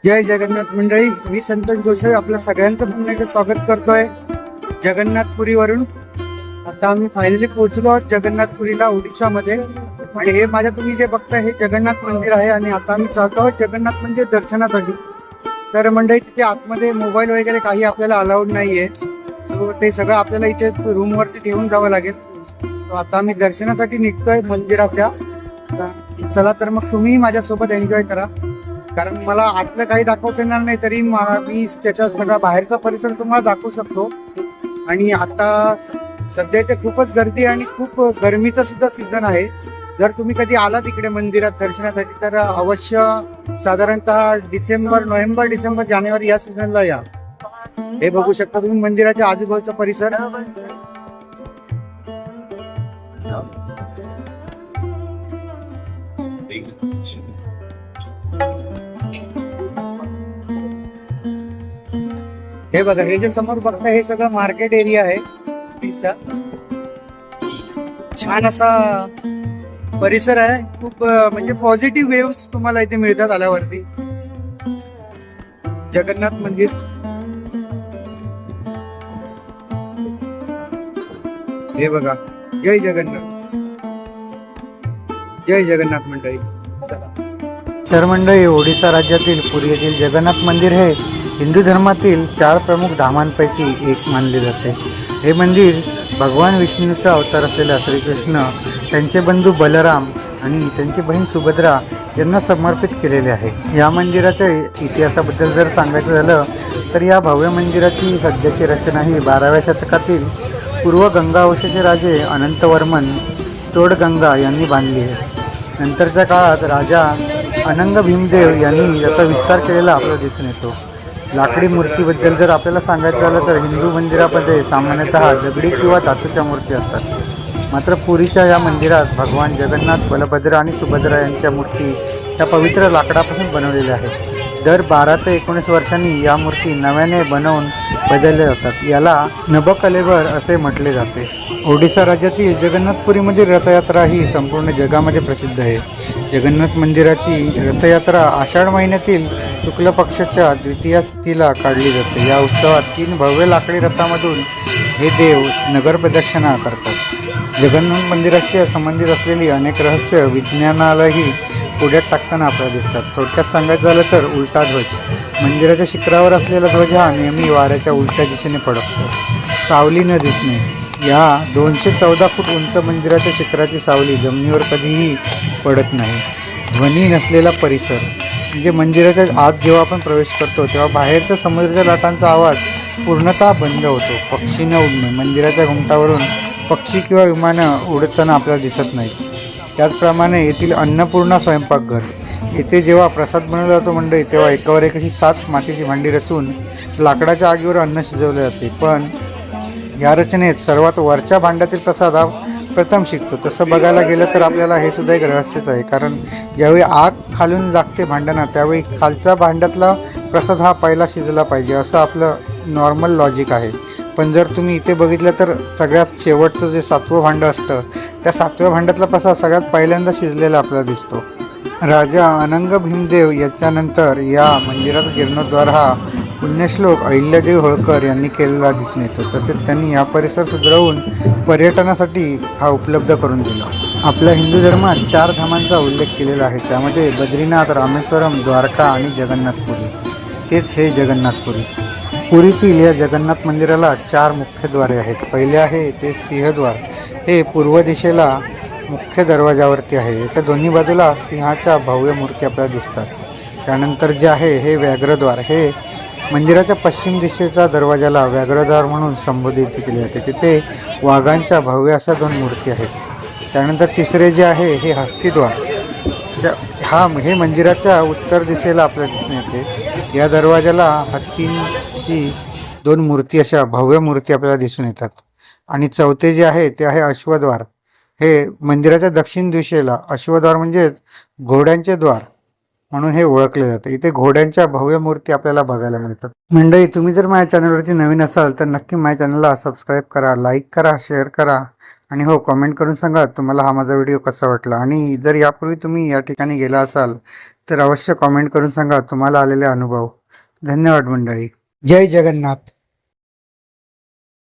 जय जगन्नाथ मंडळी, मी संतोष गोसावी आपल्या सगळ्यांचं पुन्हा एकदा स्वागत करतोय जगन्नाथपुरीवरून. आता आम्ही फायनली पोहोचलो आहोत जगन्नाथपुरीला, ओडिशामध्ये. आणि हे माझ्या तुम्ही जे बघताय हे जगन्नाथ मंदिर आहे. आणि आता आम्ही चालतो आहोत जगन्नाथ मंदिर दर्शनासाठी. तर मंडळी तिथे आतमध्ये मोबाईल वगैरे काही आपल्याला अलाउड नाहीये, तो ते सगळं आपल्याला इथेच रूमवरती ठेवून जावं लागेल. तो आता आम्ही दर्शनासाठी निघतोय मंदिराच्या. चला तर मग तुम्ही माझ्यासोबत एन्जॉय करा, कारण मला आतलं काही दाखवता येणार नाही, तरी मी त्याच्या सगळा बाहेरचा परिसर तुम्हाला दाखवू शकतो. आणि आता सध्या इथे खूपच गर्दी आणि खूप गरमीचा सुद्धा सीझन आहे. जर तुम्ही कधी आला तिकडे मंदिरात दर्शनासाठी तर अवश्य साधारणतः नोव्हेंबर डिसेंबर जानेवारी या सीझनला या. हे बघू शकता तुम्ही मंदिराच्या आजूबाजूचा परिसर. हे बघा, हे जे समोर बघता हे सगळं मार्केट एरिया आहे. छान असा परिसर आहे. खूप म्हणजे पॉझिटिव्ह वेव्स तुम्हाला इथे मिळतात आल्यावरती. जगन्नाथ मंदिर, हे बघा. जय जगन्नाथ, जय जगन्नाथ मंडळी. तर मंडळी, ओडिशा राज्यातील पुरी येथील जगन्नाथ मंदिर हे हिंदू धर्मातील 4 प्रमुख धामांपैकी एक मानले जाते. हे मंदिर भगवान विष्णूचा अवतार असलेला श्रीकृष्ण, त्यांचे बंधू बलराम आणि त्यांची बहीण सुभद्रा यांना समर्पित केलेले आहे. या मंदिराच्या इतिहासाबद्दल जर सांगायचं झालं तर या भव्य मंदिराची सध्याची रचना ही 12व्या शतकातील पूर्व गंगा वंशाचे राजे अनंतवर्मन चोडगंगा यांनी बांधली आहे. नंतरच्या काळात राजा अनंग भीमदेव यांनी याचा विस्तार केलेला आपल्याला दिसून येतो. लाकडी मूर्तीबद्दल जर आपल्याला सांगायचं झालं तर हिंदू मंदिरामध्ये सामान्यतः दगडी किंवा धातूच्या मूर्ती असतात. मात्र पुरीच्या या मंदिरात भगवान जगन्नाथ, बलभद्र आणि सुभद्रा यांच्या मूर्ती या पवित्र लाकडापासून बनवलेल्या आहेत. दर 12 ते 19 वर्षांनी या मूर्ती नव्याने बनवून बदलल्या जातात. याला नबकलेबर असे म्हटले जाते. ओडिशा राज्यातील जगन्नाथपुरीमधील रथयात्रा ही संपूर्ण जगामध्ये प्रसिद्ध आहे. जगन्नाथ मंदिराची रथयात्रा आषाढ महिन्यातील शुक्ल पक्षाच्या द्वितीया तिथीला काढली जाते. या उत्सवात 3 भव्य लाकडी रथामधून हे देव नगर प्रदक्षिणा करतात. जगन्नाथ मंदिराशी संबंधित असलेली अनेक रहस्य विज्ञानालाही पुढ्यात टाकताना आपल्याला दिसतात. थोडक्यात सांगायचं झालं तर उलटा ध्वज. मंदिराच्या शिखरावर असलेला ध्वज हा नेहमी वाऱ्याच्या उलट्या दिशेने फडकतो. सावली न दिसणे. या 214 फूट उंच मंदिराच्या शिखराची सावली जमिनीवर कधीही पडत नाही. ध्वनी नसलेला परिसर, म्हणजे मंदिराच्या आत जेव्हा आपण प्रवेश करतो तेव्हा बाहेरच्या समुद्राच्या लाटांचा आवाज पूर्णतः बंद होतो. पक्षी न उडणे. मंदिराच्या घुमटावरून पक्षी किंवा विमानं उडताना आपल्याला दिसत नाहीत. त्याचप्रमाणे येथील अन्नपूर्णा स्वयंपाकघर. येथे जेव्हा प्रसाद बनवला जातो मंडळी, तेव्हा एकावर एक अशी 7 मातीची भांडी रचून लाकडाच्या आगीवर अन्न शिजवले जाते. पण या रचनेत सर्वात वरच्या भांड्यातील प्रसाद हा प्रथम शिकतो. तसं बघायला गेलं तर आपल्याला हे सुद्धा एक रहस्यच आहे, कारण ज्यावेळी आग खालून लागते भांड्यांना त्यावेळी खालच्या भांड्यातला प्रसाद हा पहिला शिजला पाहिजे, असं आपलं नॉर्मल लॉजिक आहे. पण जर तुम्ही इथे बघितलं तर सगळ्यात शेवटचं जे 7वं भांडं असतं त्या 7व्या भांड्यातला प्रसाद सगळ्यात पहिल्यांदा शिजलेला आपल्याला दिसतो. राजा अनंग भीमदेव याच्यानंतर या मंदिराचा जीर्णोद्धार हा पुण्यश्लोक अहिल्यादेवी होळकर यांनी केलेला दिसून येतो. तसेच त्यांनी हा परिसर सुधारवून पर्यटनासाठी हा उपलब्ध करून दिला. आपल्या हिंदू धर्मात 4 धामांचा उल्लेख केलेला आहे. त्यामध्ये बद्रीनाथ, रामेश्वरम, द्वारका आणि जगन्नाथपुरी. तेच हे जगन्नाथपुरी. पुरीतील या जगन्नाथ मंदिराला 4 मुख्य द्वारे आहेत. पहिले आहे ते सिंहद्वार. हे पूर्व दिशेला मुख्य दरवाजावरती आहे. याच्या दोन्ही बाजूला सिंहाच्या भव्य मूर्ती आपल्याला दिसतात. त्यानंतर जे आहे हे व्याघ्रद्वार. हे मंदिराच्या पश्चिम दिशेच्या दरवाजाला व्याघ्रद्वार म्हणून संबोधित केले जाते. तिथे वाघांच्या भव्य अशा 2 मूर्ती आहेत. त्यानंतर तिसरे जे आहे हे हस्तिद्वार. हे मंदिराच्या उत्तर दिशेला आपल्याला दिसून येते. या दरवाजाला हत्तींची 2 मूर्ती अशा भव्य मूर्ती आपल्याला दिसून येतात. आणि चौथे जे आहे ते आहे अश्वद्वार. हे मंदिराच्या दक्षिण दिशेला, अश्वद्वार म्हणजेच घोड्यांचे द्वार म्हणून हे ओळखले जाते. इथे घोड्यांच्या भव्य मूर्ती आपल्याला बघायला मिळतात. मंडळी, तुम्ही जर माझ्या चॅनलवरती नवीन असाल तर नक्की माझ्या चॅनलला सबस्क्राईब करा, लाईक करा, शेअर करा आणि हो कमेंट करून सांगा तुम्हाला हा माझा व्हिडिओ कसा वाटला. आणि जर यापूर्वी तुम्ही या ठिकाणी गेला असाल तर अवश्य कॉमेंट करून सांगा तुम्हाला आलेले अनुभव. धन्यवाद मंडळी. जय जगन्नाथ.